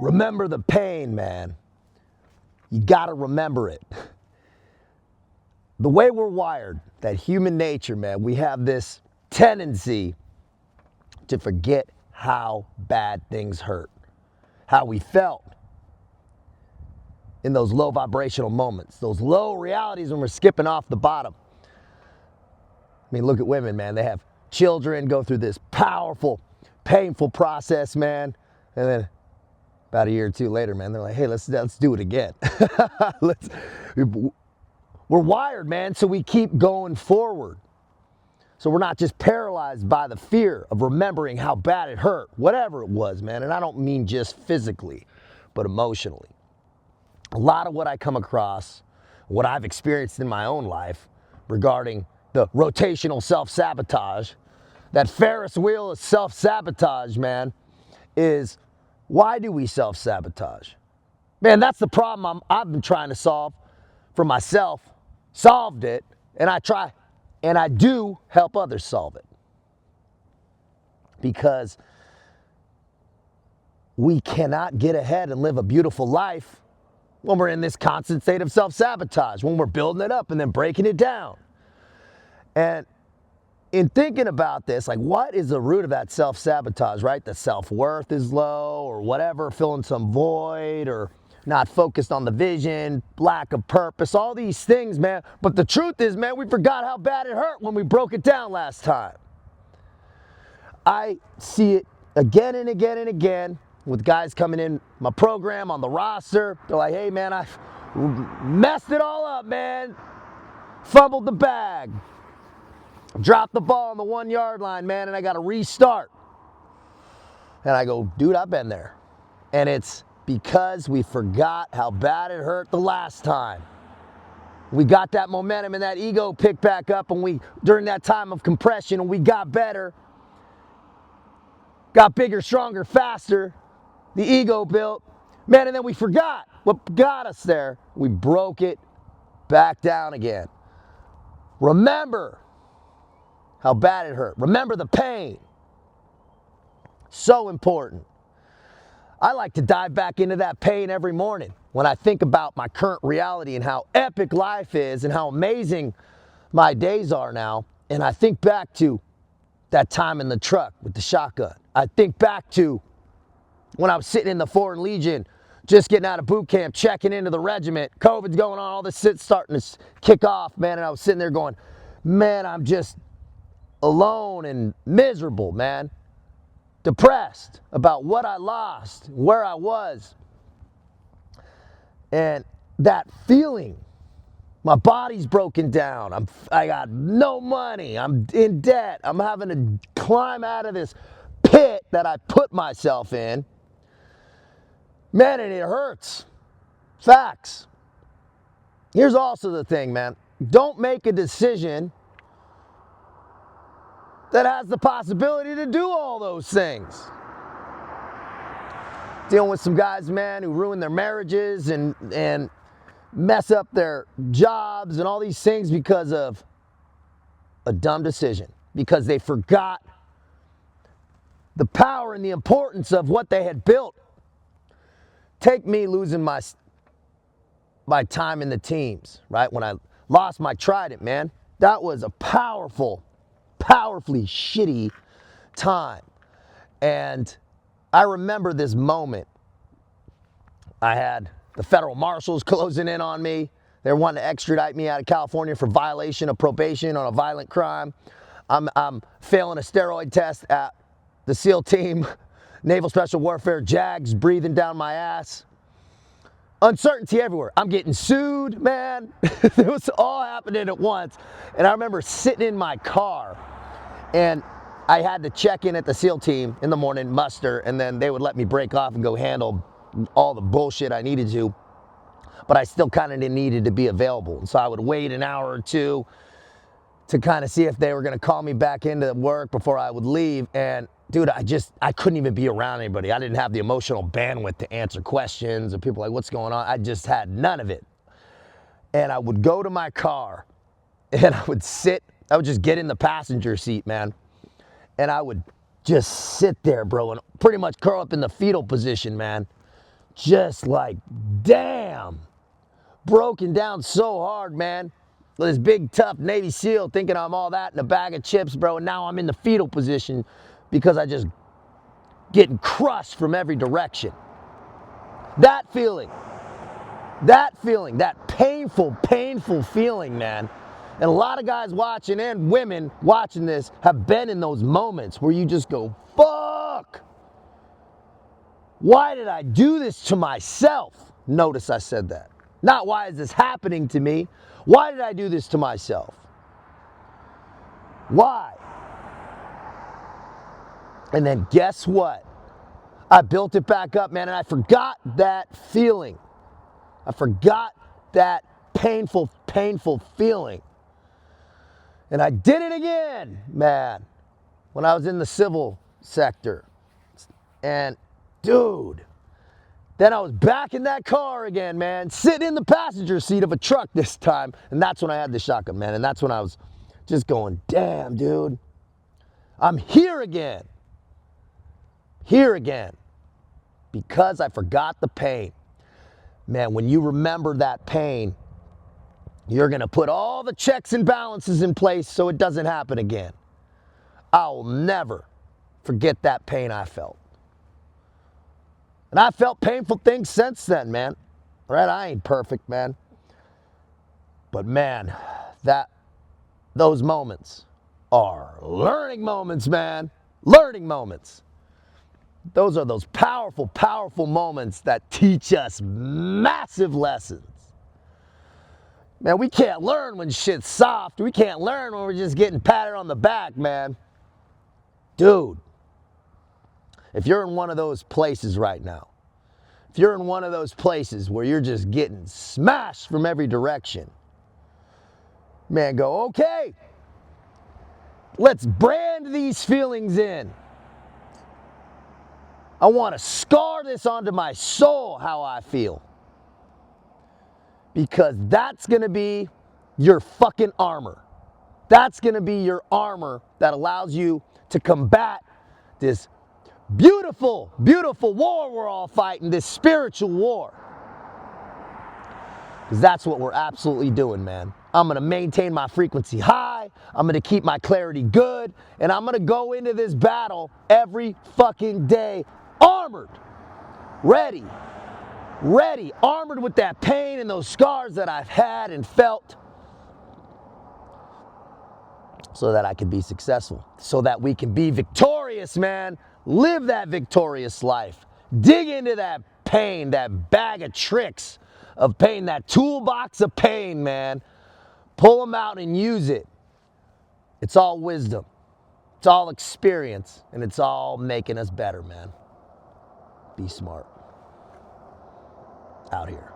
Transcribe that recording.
Remember the pain, man. You gotta remember it. The way we're wired, that human nature, man, we have this tendency to forget how bad things hurt, how we felt in those low vibrational moments, those low realities when we're skipping off the bottom. I mean, look at women, man. They have children, go through this powerful, painful process, man, and then about a year or two later, man, they're like, hey, let's do it again. We're wired, man, so we keep going forward. So we're not just paralyzed by the fear of remembering how bad it hurt, whatever it was, man. And I don't mean just physically, but emotionally. A lot of what I come across, what I've experienced in my own life regarding the rotational self-sabotage, that Ferris wheel of self-sabotage, man, is why do we self-sabotage? Man, that's the problem I've been trying to solve for myself, solved it, and I do help others solve it. Because we cannot get ahead and live a beautiful life when we're in this constant state of self-sabotage, when we're building it up and then breaking it down. And in thinking about this, like, what is the root of that self-sabotage, right? The self-worth is low or whatever, filling some void or not focused on the vision, lack of purpose, all these things, man. But the truth is, man, we forgot how bad it hurt when we broke it down last time. I see it again and again and again with guys coming in my program on the roster. They're like, hey, man, I messed it all up, man. Fumbled the bag. Dropped the ball on the 1 yard line, man, and I got to restart. And I go, dude, I've been there. And it's because we forgot how bad it hurt the last time. We got that momentum and that ego picked back up, and during that time of compression, and we got better, got bigger, stronger, faster. The ego built, man, and then we forgot what got us there. We broke it back down again. Remember how bad it hurt. Remember the pain. So important. I like to dive back into that pain every morning when I think about my current reality and how epic life is and how amazing my days are now. And I think back to that time in the truck with the shotgun. I think back to when I was sitting in the Foreign Legion, just getting out of boot camp, checking into the regiment. COVID's going on, all this shit's starting to kick off, man. And I was sitting there going, man, I'm just alone and miserable, man. Depressed about what I lost, where I was. And that feeling, my body's broken down. I got no money. I'm in debt. I'm having to climb out of this pit that I put myself in. Man, and it hurts. Facts. Here's also the thing, man. Don't make a decision that has the possibility to do all those things. Dealing with some guys, man, who ruin their marriages and mess up their jobs and all these things because of a dumb decision. Because they forgot the power and the importance of what they had built. Take me losing my time in the teams, right? When I lost my trident, man, that was a powerfully shitty time. And I remember this moment. I had the federal marshals closing in on me. They were wanting to extradite me out of California for violation of probation on a violent crime. I'm failing a steroid test at the SEAL team, Naval Special Warfare, JAGs breathing down my ass. Uncertainty everywhere. I'm getting sued, man. It was all happening at once. And I remember sitting in my car, and I had to check in at the SEAL team in the morning, muster, and then they would let me break off and go handle all the bullshit I needed to. But I still kind of needed to be available. And so I would wait an hour or two to kind of see if they were going to call me back into work before I would leave. And dude, I couldn't even be around anybody. I didn't have the emotional bandwidth to answer questions, and people like, what's going on? I just had none of it. And I would go to my car, and I would just get in the passenger seat, man. And I would just sit there, bro, and pretty much curl up in the fetal position, man. just like, damn, broken down so hard, man. This big, tough Navy SEAL thinking I'm all that in a bag of chips, bro, and now I'm in the fetal position because I just getting crushed from every direction. That feeling, that painful, painful feeling, man. And a lot of guys watching and women watching this have been in those moments where you just go, fuck. Why did I do this to myself? Notice I said that. Not why is this happening to me? Why did I do this to myself? Why? And then guess what? I built it back up, man, and I forgot that feeling. I forgot that painful, painful feeling. And I did it again, man, when I was in the civil sector. And dude, then I was back in that car again, man, sitting in the passenger seat of a truck this time. And that's when I had the shotgun, man. And that's when I was just going, damn, dude, I'm here again. Here again. Because I forgot the pain. Man, when you remember that pain, you're going to put all the checks and balances in place so it doesn't happen again. I'll never forget that pain I felt. And I felt painful things since then, man. Right? I ain't perfect, man. But man, those moments are learning moments, man. Learning moments. Those are those powerful, powerful moments that teach us massive lessons. Man, we can't learn when shit's soft. We can't learn when we're just getting patted on the back, man. Dude, if you're in one of those places right now, if you're in one of those places where you're just getting smashed from every direction, man, go, okay, let's brand these feelings in. I want to scar this onto my soul, how I feel. Because that's going to be your fucking armor. That's going to be your armor that allows you to combat this beautiful, beautiful war we're all fighting, this spiritual war. Because that's what we're absolutely doing, man. I'm going to maintain my frequency high. I'm going to keep my clarity good. And I'm going to go into this battle every fucking day armored, ready, armored with that pain and those scars that I've had and felt, so that I can be successful, so that we can be victorious, man. Live that victorious life. Dig into that pain, that bag of tricks of pain, that toolbox of pain, man. Pull them out and use it. It's all wisdom. It's all experience. And it's all making us better, man. Be smart. Out here.